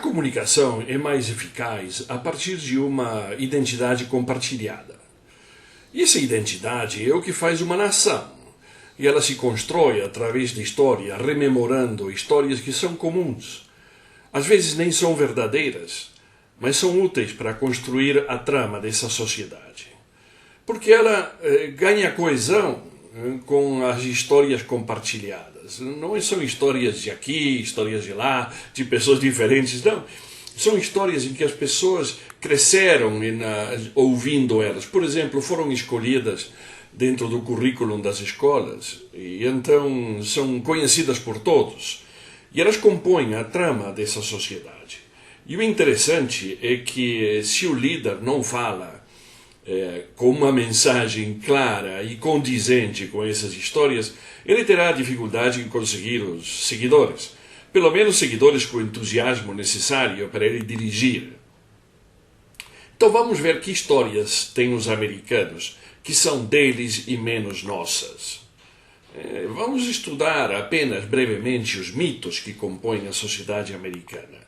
comunicação é mais eficaz a partir de uma identidade compartilhada. E essa identidade é o que faz uma nação. E ela se constrói através da história, rememorando histórias que são comuns. Às vezes nem são verdadeiras, mas são úteis para construir a trama dessa sociedade. Porque ela ganha coesão com as histórias compartilhadas. Não são histórias de aqui, histórias de lá, de pessoas diferentes, não. São histórias em que as pessoas cresceram ouvindo elas. Por exemplo, foram escolhidas dentro do currículo das escolas e então são conhecidas por todos. E elas compõem a trama dessa sociedade. E o interessante é que se o líder não fala com uma mensagem clara e condizente com essas histórias, ele terá dificuldade em conseguir os seguidores. Pelo menos seguidores com o entusiasmo necessário para ele dirigir. Então vamos ver que histórias têm os americanos, que são deles e menos nossas. Vamos estudar apenas brevemente os mitos que compõem a sociedade americana.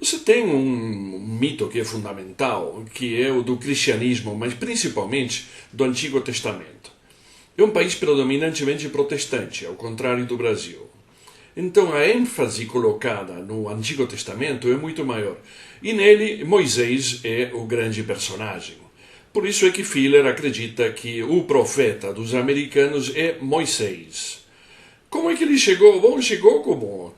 Você tem um mito que é fundamental, que é o do cristianismo, mas principalmente do Antigo Testamento. É um país predominantemente protestante, ao contrário do Brasil. Então a ênfase colocada no Antigo Testamento é muito maior. E nele Moisés é o grande personagem. Por isso é que Filler acredita que o profeta dos americanos é Moisés. Como é que ele chegou? Bom, chegou como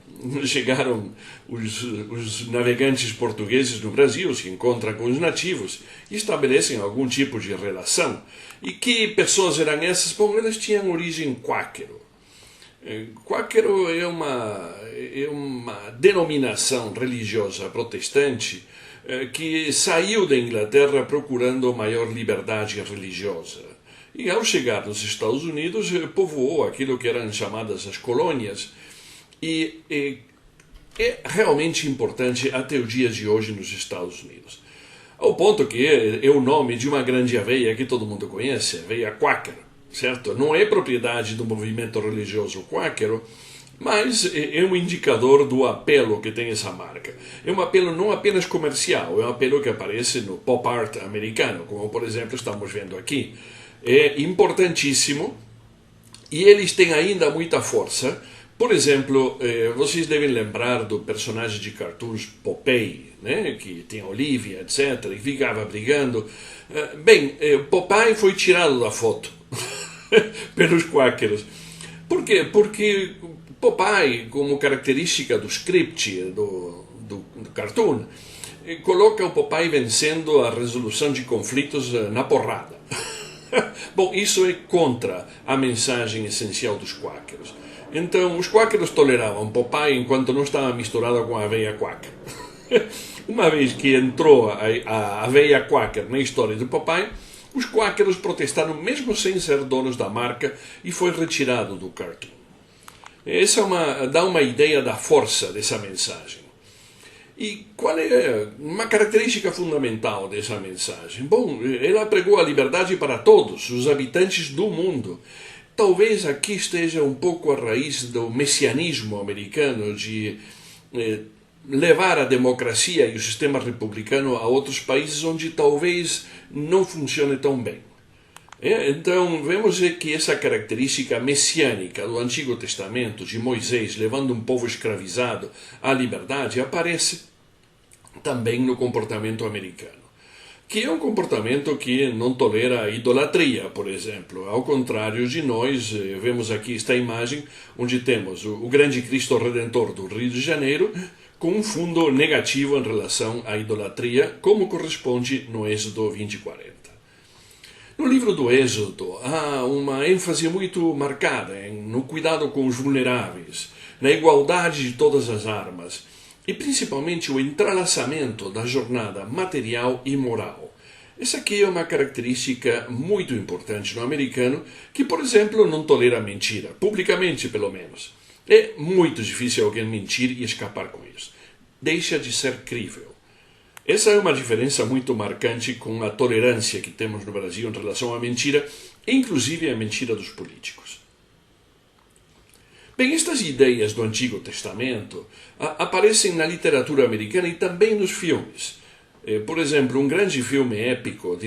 chegaram os navegantes portugueses no Brasil, se encontram com os nativos e estabelecem algum tipo de relação. E que pessoas eram essas? Bom, elas tinham origem quáquero. Quáquero é uma denominação religiosa protestante que saiu da Inglaterra procurando maior liberdade religiosa. E ao chegar nos Estados Unidos, povoou aquilo que eram chamadas as colônias. E é realmente importante até os dias de hoje nos Estados Unidos. Ao ponto que é o nome de uma grande aveia que todo mundo conhece, a aveia Quaker, certo? Não é propriedade do movimento religioso quáquero, mas é um indicador do apelo que tem essa marca. É um apelo não apenas comercial, é um apelo que aparece no pop art americano, como por exemplo estamos vendo aqui. É importantíssimo e eles têm ainda muita força. Por exemplo, vocês devem lembrar do personagem de cartoons Popeye, né? Que tem Olivia, etc., e ficava brigando. Popeye foi tirado da foto pelos quáqueros. Por quê? Porque Popeye, como característica do script, do cartoon, coloca o Popeye vencendo a resolução de conflitos na porrada. Bom, isso é contra a mensagem essencial dos quáqueros. Então, os quáqueros toleravam Popeye enquanto não estava misturado com a aveia quaker. Uma vez que entrou a aveia quaker na história do Popeye, os quáqueros protestaram mesmo sem ser donos da marca e foi retirado do cartoon. Essa dá uma ideia da força dessa mensagem. E qual é uma característica fundamental dessa mensagem? Bom, ela pregou a liberdade para todos, os habitantes do mundo. Talvez aqui esteja um pouco a raiz do messianismo americano de levar a democracia e o sistema republicano a outros países onde talvez não funcione tão bem. Então, vemos que essa característica messiânica do Antigo Testamento, de Moisés levando um povo escravizado à liberdade, aparece também no comportamento americano, que é um comportamento que não tolera a idolatria, por exemplo. Ao contrário de nós, vemos aqui esta imagem onde temos o grande Cristo Redentor do Rio de Janeiro com um fundo negativo em relação à idolatria, como corresponde no Êxodo 20:40. No livro do Êxodo há uma ênfase muito marcada no cuidado com os vulneráveis, na igualdade de todas as armas e principalmente o entrelaçamento da jornada material e moral. Essa aqui é uma característica muito importante no americano que, por exemplo, não tolera mentira, publicamente pelo menos. É muito difícil alguém mentir e escapar com isso. Deixa de ser crível. Essa é uma diferença muito marcante com a tolerância que temos no Brasil em relação à mentira, inclusive a mentira dos políticos. Bem, estas ideias do Antigo Testamento aparecem na literatura americana e também nos filmes. Por exemplo, um grande filme épico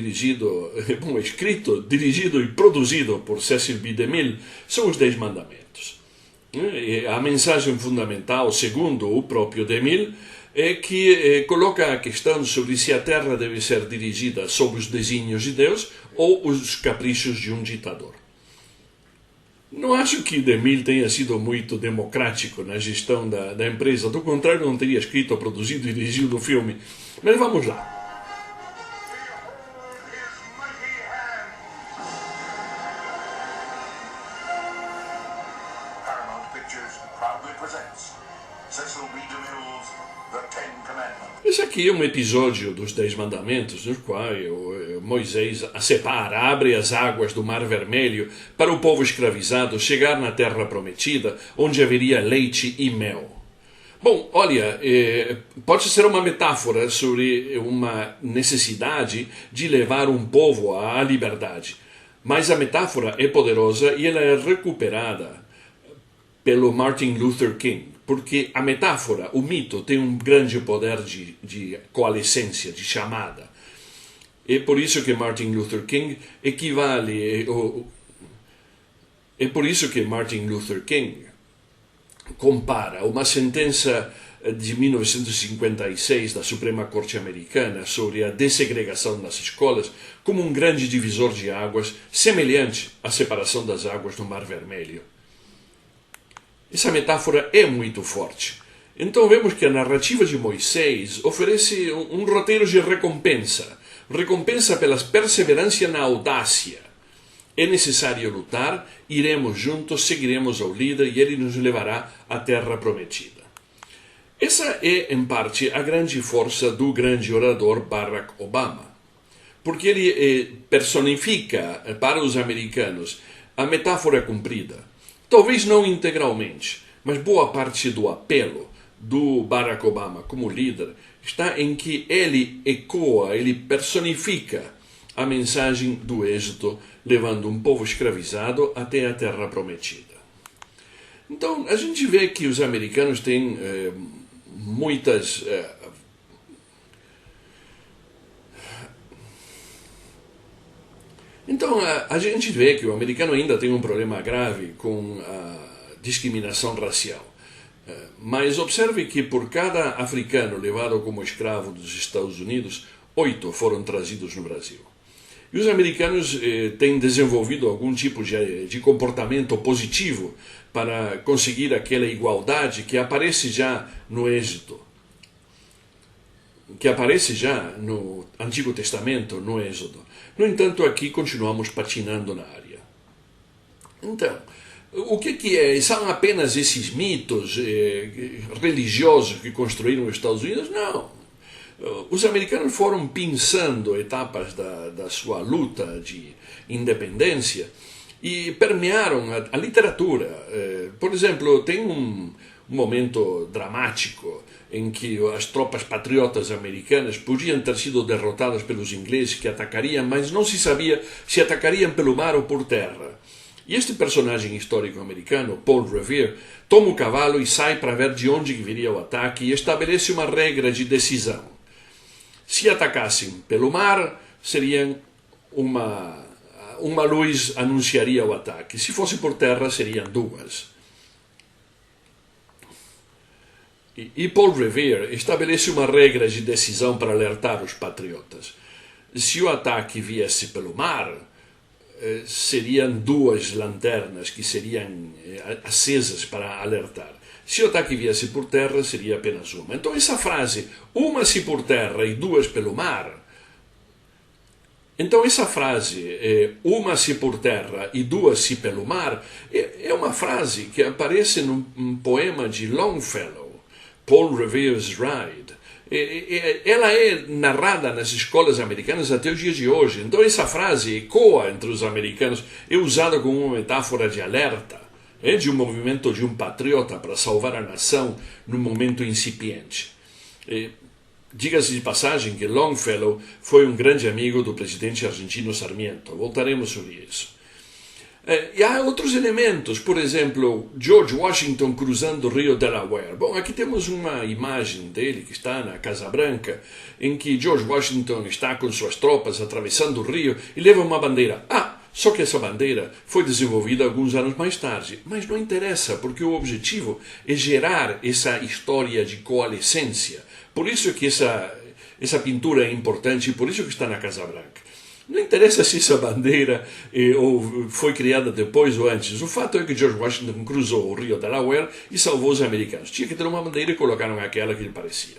escrito, dirigido e produzido por Cecil B. DeMille são os Dez Mandamentos. A mensagem fundamental, segundo o próprio DeMille, é que coloca a questão sobre se a terra deve ser dirigida sob os desígnios de Deus ou os caprichos de um ditador. Não acho que DeMille tenha sido muito democrático na gestão da empresa, do contrário, não teria escrito, produzido e dirigido o filme. Mas vamos lá. Paramount Pictures proudly presents Cecil B. DeMille's The Ten Commandments. Esse aqui é um episódio dos Dez Mandamentos, no qual Moisés abre as águas do Mar Vermelho para o povo escravizado chegar na Terra Prometida, onde haveria leite e mel. Bom, olha, pode ser uma metáfora sobre uma necessidade de levar um povo à liberdade. Mas a metáfora é poderosa e ela é recuperada pelo Martin Luther King, porque a metáfora, o mito, tem um grande poder de coalescência, de chamada. É por isso que Martin Luther King compara uma sentença de 1956 da Suprema Corte Americana sobre a dessegregação nas escolas como um grande divisor de águas, semelhante à separação das águas do Mar Vermelho. Essa metáfora é muito forte. Então vemos que a narrativa de Moisés oferece um roteiro de recompensa pela perseverança na audácia. É necessário lutar, iremos juntos, seguiremos ao líder e ele nos levará à terra prometida. Essa é, em parte, a grande força do grande orador Barack Obama, porque ele personifica para os americanos a metáfora cumprida. Talvez não integralmente, mas boa parte do apelo do Barack Obama como líder está em que ele personifica a mensagem do êxito, levando um povo escravizado até a terra prometida. Então, a gente vê que os americanos têm muitas... Então, a gente vê que o americano ainda tem um problema grave com a discriminação racial. Mas observe que por cada africano levado como escravo dos Estados Unidos, 8 foram trazidos no Brasil. E os americanos têm desenvolvido algum tipo de comportamento positivo para conseguir aquela igualdade que aparece já no Êxodo, que aparece já no Antigo Testamento, no Êxodo. No entanto, aqui continuamos patinando na área. Então, o que é? São apenas esses mitos religiosos que construíram os Estados Unidos? Não. Os americanos foram pensando etapas da sua luta de independência e permearam a literatura. Por exemplo, tem um momento dramático em que as tropas patriotas americanas podiam ter sido derrotadas pelos ingleses que atacariam, mas não se sabia se atacariam pelo mar ou por terra. E este personagem histórico americano, Paul Revere, toma o cavalo e sai para ver de onde viria o ataque e estabelece uma regra de decisão. Se atacassem pelo mar, seriam uma luz anunciaria o ataque. Se fosse por terra, seriam duas. E Paul Revere estabelece uma regra de decisão para alertar os patriotas. Se o ataque viesse pelo mar, seriam duas lanternas que seriam acesas para alertar. Se o ataque viesse por terra, seria apenas uma. Então essa frase, uma se por terra e duas pelo mar, uma se por terra e duas se pelo mar, é uma frase que aparece num poema de Longfellow, Paul Revere's Ride. Ela é narrada nas escolas americanas até o dia de hoje. Então essa frase ecoa entre os americanos, é usada como uma metáfora de alerta, de um movimento de um patriota para salvar a nação num momento incipiente. Diga-se de passagem que Longfellow foi um grande amigo do presidente argentino Sarmiento. Voltaremos sobre isso. E há outros elementos, por exemplo, George Washington cruzando o rio Delaware. Bom, aqui temos uma imagem dele que está na Casa Branca, em que George Washington está com suas tropas atravessando o rio e leva uma bandeira. Só que essa bandeira foi desenvolvida alguns anos mais tarde. Mas não interessa, porque o objetivo é gerar essa história de coalescência. Por isso que essa pintura é importante e por isso que está na Casa Branca. Não interessa se essa bandeira foi criada depois ou antes. O fato é que George Washington cruzou o rio Delaware e salvou os americanos. Tinha que ter uma bandeira e colocaram aquela que lhe parecia.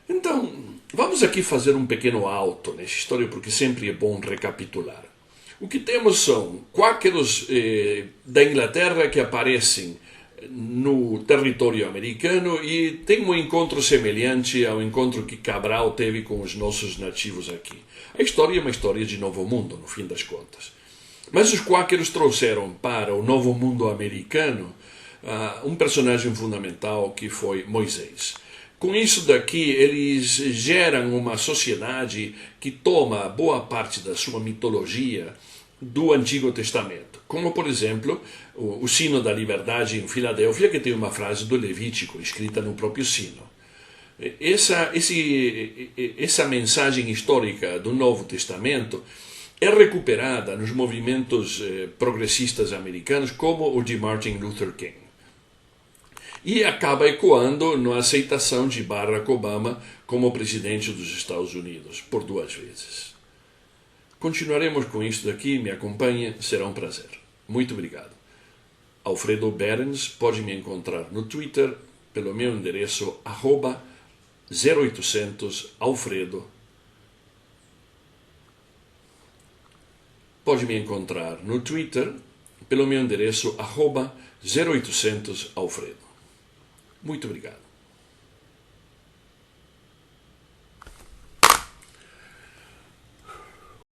Então, vamos aqui fazer um pequeno alto nessa história, porque sempre é bom recapitular. O que temos são quáqueros da Inglaterra que aparecem no território americano e tem um encontro semelhante ao encontro que Cabral teve com os nossos nativos aqui. A história é uma história de Novo Mundo, no fim das contas. Mas os quáqueros trouxeram para o Novo Mundo americano um personagem fundamental que foi Moisés. Com isso daqui, eles geram uma sociedade que toma boa parte da sua mitologia do Antigo Testamento, como por exemplo o sino da liberdade em Filadélfia, que tem uma frase do Levítico escrita no próprio sino. Essa mensagem histórica do Novo Testamento é recuperada nos movimentos progressistas americanos, como o de Martin Luther King. E acaba ecoando na aceitação de Barack Obama como presidente dos Estados Unidos, por 2 vezes. Continuaremos com isso daqui, me acompanhe, será um prazer. Muito obrigado. Alfredo Berens, pode me encontrar no Twitter pelo meu endereço @0800Alfredo. Pode me encontrar no Twitter pelo meu endereço @0800Alfredo. Muito obrigado.